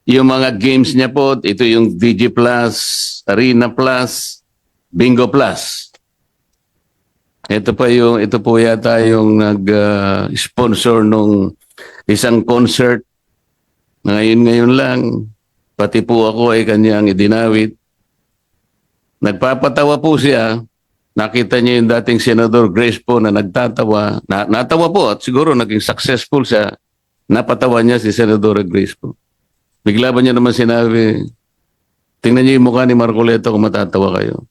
Yung mga games niya po, ito yung DG Plus, Arena Plus, Bingo Plus. Ito po yata yung nag-sponsor nung isang concert. Ngayon lang, pati po ako ay kanyang idinawit. Nagpapatawa po siya. Nakita niya yung dating Senador Grace po na nagtatawa. Natawa po at siguro naging successful siya. Napatawa niya si Senador Grace po. Bigla ba niya naman sinabi, tingnan niyo yung mukha ni Marcoleta kung matatawa kayo.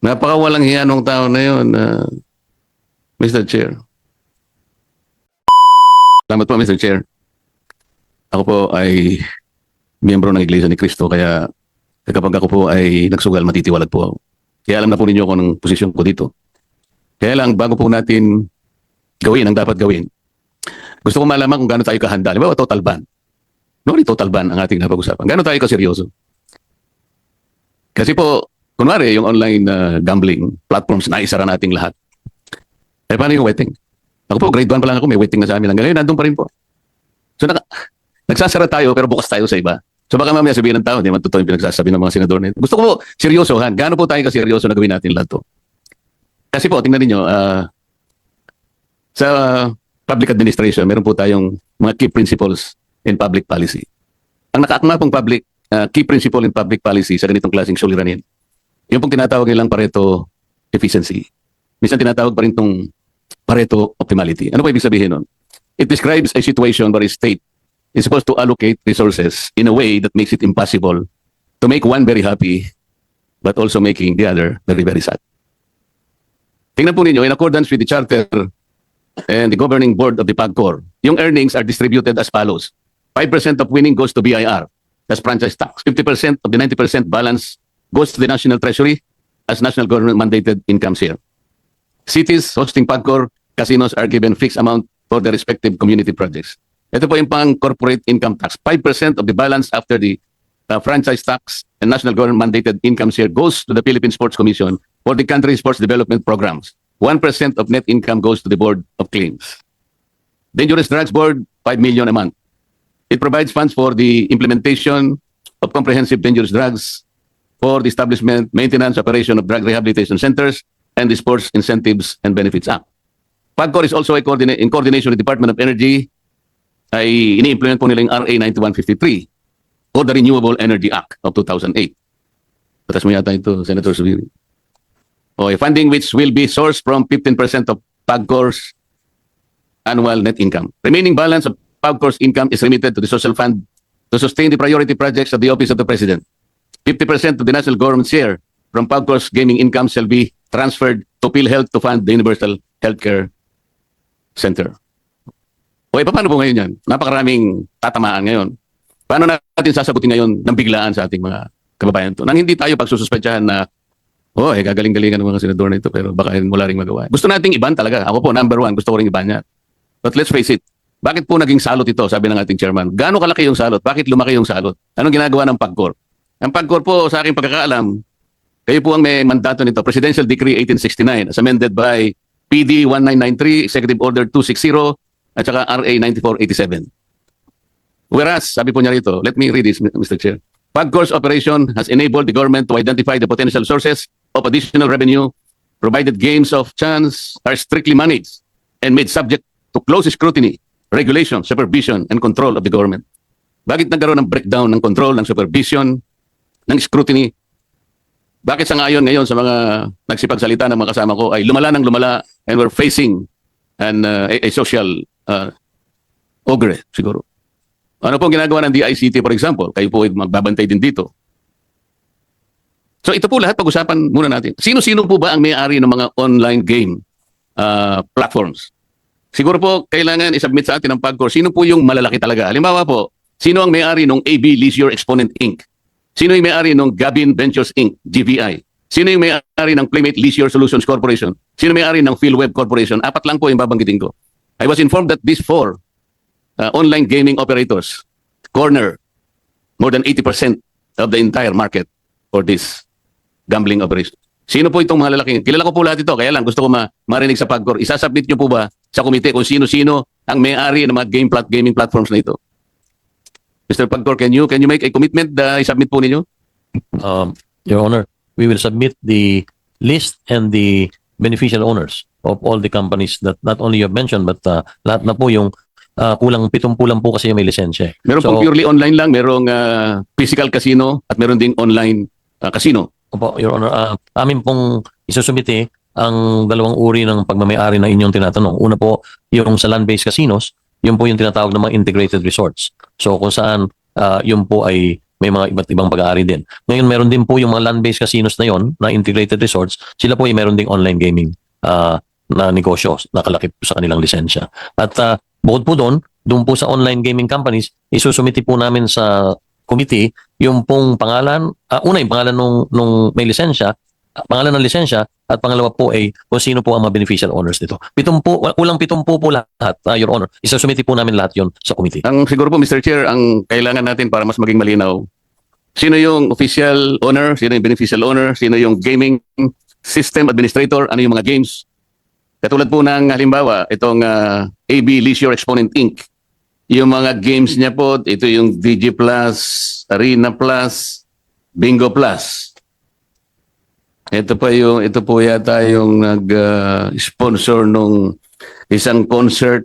Napakawalang hiya nung tao na yun, Mr. Chair. Salamat po, Mr. Chair. Ako po ay miyembro ng Iglesia ni Cristo, kaya kapag ako po ay nagsugal, matitiwalag po ako. Kaya alam na po ninyo kung anong posisyon ko dito. Kaya lang, bago po natin gawin ang dapat gawin, gusto ko malaman kung gaano tayo kahanda. Halimbawa, total ban. No, total ban ang ating napag-usapan. Gaano tayo kaseryoso? Kasi po, kunwari, yung online gambling platforms, naisara nating lahat. Eh, paano yung waiting? Ako po, grade 1 pa lang ako, may waiting na sa amin. Hanggang ngayon, nandun pa rin po. So, nagsasara tayo, pero bukas tayo sa iba. So, baka mamaya sabihin ng tao, hindi man totoo yung pinagsasabi ng mga senador na ito. Gusto ko po, seryosohan. Gaano po tayo kaseryoso na gawin natin lahat to? Kasi po, tingnan ninyo, sa public administration, meron po tayong mga key principles in public policy. Ang nakaakma pong key principle in public policy sa ganitong klaseng suliranin, yung pong tinatawag nilang Pareto efficiency. Minsan tinatawag pa rin itong Pareto optimality. Ano po ibig sabihin nun? It describes a situation where a state is supposed to allocate resources in a way that makes it impossible to make one very happy, but also making the other very, very sad. Tingnan po ninyo, in accordance with the charter and the governing board of the PAGCOR, yung earnings are distributed as follows. 5% of winning goes to BIR, that's franchise tax. 50% of the 90% balance goes to the National Treasury as national government mandated income share. Cities hosting PAGCOR casinos are given fixed amount for their respective community projects. Ito po yung pang corporate income tax. 5% of the balance after the franchise tax and national government mandated income share goes to the Philippine Sports Commission for the country's sports development programs. 1% of net income goes to the Board of Claims. Dangerous Drugs Board, 5 million a month. It provides funds for the implementation of comprehensive dangerous drugs, for the establishment, maintenance, operation of drug rehabilitation centers, and the Sports Incentives and Benefits Act. PAGCOR is also in coordination with the Department of Energy, ay ini-implement po nila yung RA 9153 or the Renewable Energy Act of 2008. Patas mo yata ito, Senator Subiri. A funding which will be sourced from 15% of PAGCOR's annual net income. Remaining balance of PAGCOR's income is remitted to the social fund to sustain the priority projects of the Office of the President. 50% of the national government share from PAGCOR's gaming income shall be transferred to PhilHealth to fund the Universal Healthcare Center. Paano po ngayon yan? Napakaraming tatamaan ngayon. Paano natin sasagutin ngayon ng biglaan sa ating mga kababayan to? Nang hindi tayo pagsususpetsahan na gagaling-galingan ng mga senador na ito, pero baka wala rin magawa. Gusto nating iban talaga. Ako po, number 1, gusto ko rin iban yan. But let's face it, bakit po naging salot ito, sabi ng ating chairman? Gaano kalaki yung salot? Bakit lumaki yung salot? Anong ginagawa ng PAGCOR? Ang PAGCOR po, sa aking pagkakaalam, kayo po ang may mandato nito, Presidential Decree 1869, as amended by PD 1993, Executive Order 260, at saka RA 9487. Whereas, sabi po niya rito, let me read this, Mr. Chair. PAGCOR's operation has enabled the government to identify the potential sources of additional revenue, provided games of chance are strictly managed and made subject to close scrutiny, regulation, supervision, and control of the government. Bakit nagkaroon ng breakdown ng control, ng supervision, ng scrutiny? Bakit sa ngayon sa mga nagsipagsalita ng mga kasama ko ay lumala ng lumala and we're facing a social ogre siguro? Ano pong ginagawa ng DICT, for example? Kayo po ay magbabantay din dito. So ito po lahat pag-usapan muna natin. Sino-sino po ba ang may-ari ng mga online game platforms? Siguro po kailangan isubmit sa atin ng PAGCOR. Sino po yung malalaki talaga? Halimbawa po, sino ang may-ari ng AB Leisure Exponent Inc.? Sino yung may-ari ng Gabin Ventures Inc., GVI? Sino yung may-ari ng Playmate Leisure Solutions Corporation? Sino may-ari ng PhilWeb Corporation? 4 lang po yung babanggitin ko. I was informed that these 4 online gaming operators corner more than 80% of the entire market for this gambling operation. Sino po itong mga lalaki? Kilala ko po lahat ito, kaya lang gusto ko marinig sa PAGCOR. Isasubmit nyo po ba sa komite kung sino-sino ang may-ari ng mga gaming platforms na ito? Mr. Pagcor, can you make a commitment na i-submit po ninyo? Your Honor, we will submit the list and the beneficial owners of all the companies that not only you have mentioned, but lahat na po yung kulang 70 lang po kasi yung may lisensya. Meron pong purely online lang, merong physical casino at meron ding online casino. Opo, Your Honor, amin pong isusumite ang dalawang uri ng pagmamayari na inyong tinatanong. Una po, yung sa land-based casinos, yun po yung tinatawag ng mga integrated resorts. So kung saan yun po ay may mga iba't ibang pag-aari din. Ngayon meron din po yung mga land-based casinos na yon, na integrated resorts, sila po ay meron ding online gaming na negosyo, nakalakip sa kanilang lisensya. At bukod po doon po sa online gaming companies, isusumiti po namin sa committee yung pong pangalan, una yung pangalan nung may lisensya, pangalan ng lisensya, at pangalawa po ay kung sino po ang mga beneficial owners nito. Kulang 70 po lahat, Your Honor. Isusumiti po namin lahat yon sa committee. Ang siguro po, Mr. Chair, ang kailangan natin para mas maging malinaw, sino yung official owner, sino yung beneficial owner, sino yung gaming system administrator, ano yung mga games. Katulad po ng halimbawa, itong AB Leisure Exponent Inc. Yung mga games niya po, ito yung DG Plus, Arena Plus, Bingo Plus. Ito po yata yung nag-sponsor nung isang concert.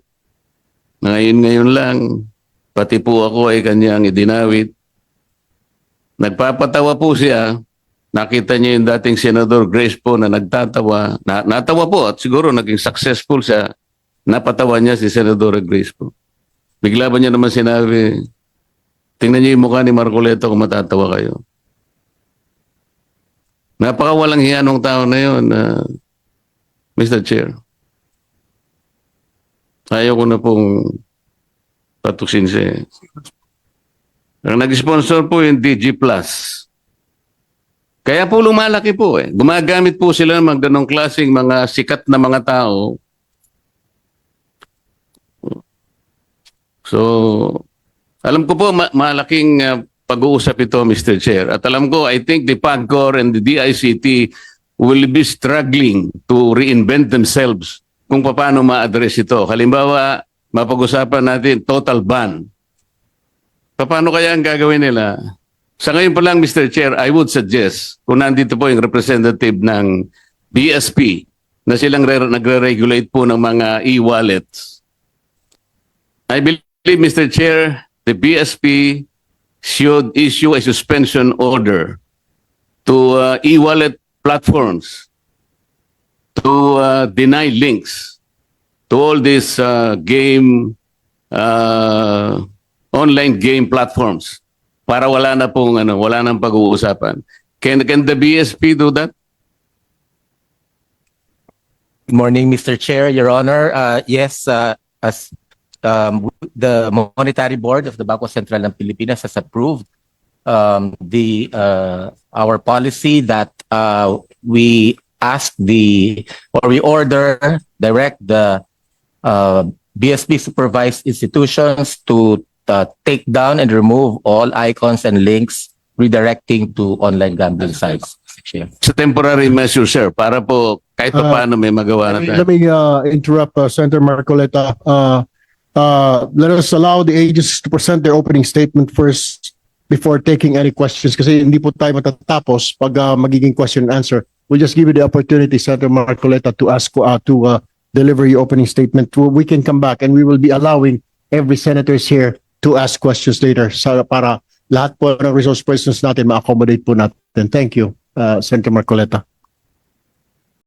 Ngayon lang, pati po ako ay kanyang idinawit. Nagpapatawa po siya. Nakita niya yung dating Senador Grace po na nagtatawa. Natawa po at siguro naging successful siya. Napatawa niya si Senador Grace po. Bigla ba niya naman sinabi, tingnan niyo yung mukha ni Marcoleta kung matatawa kayo. Napakawalang hiya nung tao na yun, Mr. Chair. Ayaw ko na pong patuksin siya. Ang nag-sponsor po yung DG Plus. Kaya po lumalaki po eh. Gumagamit po sila ng ganong klaseng mga sikat na mga tao. So, alam ko po malaking pag-uusap ito, Mr. Chair. At alam ko, I think the PAGCOR and the DICT will be struggling to reinvent themselves kung paano ma-address ito. Halimbawa, mapag-usapan natin total ban. Paano kaya ang gagawin nila? Sa ngayon pa lang, Mr. Chair, I would suggest, kung nandito po yung representative ng BSP, na silang nagre-regulate po ng mga e-wallets. I believe, Mr. Chair, the BSP should issue a suspension order to e-wallet platforms to deny links to all these online game platforms para wala na pag-uusapan. Can the BSP do that? Good morning, Mr. Chair, Your Honor. Yes, as the Monetary Board of the Bangko Sentral ng Pilipinas has approved our policy that we direct the BSP supervised institutions to take down and remove all icons and links redirecting to online gambling sites. Sa temporary measure, sir, para po kahit pa paano may magawa na tayo. Let me interrupt Senator Marcoleta. Let us allow the agencies to present their opening statement first before taking any questions kasi hindi po tayo matatapos pag magiging question and answer. We'll just give you the opportunity, Senator Marcoleta, to deliver your opening statement. We can come back and we will be allowing every senators here to ask questions later para lahat po ng resource persons natin ma-accommodate po natin. Thank you, Senator Marcoleta.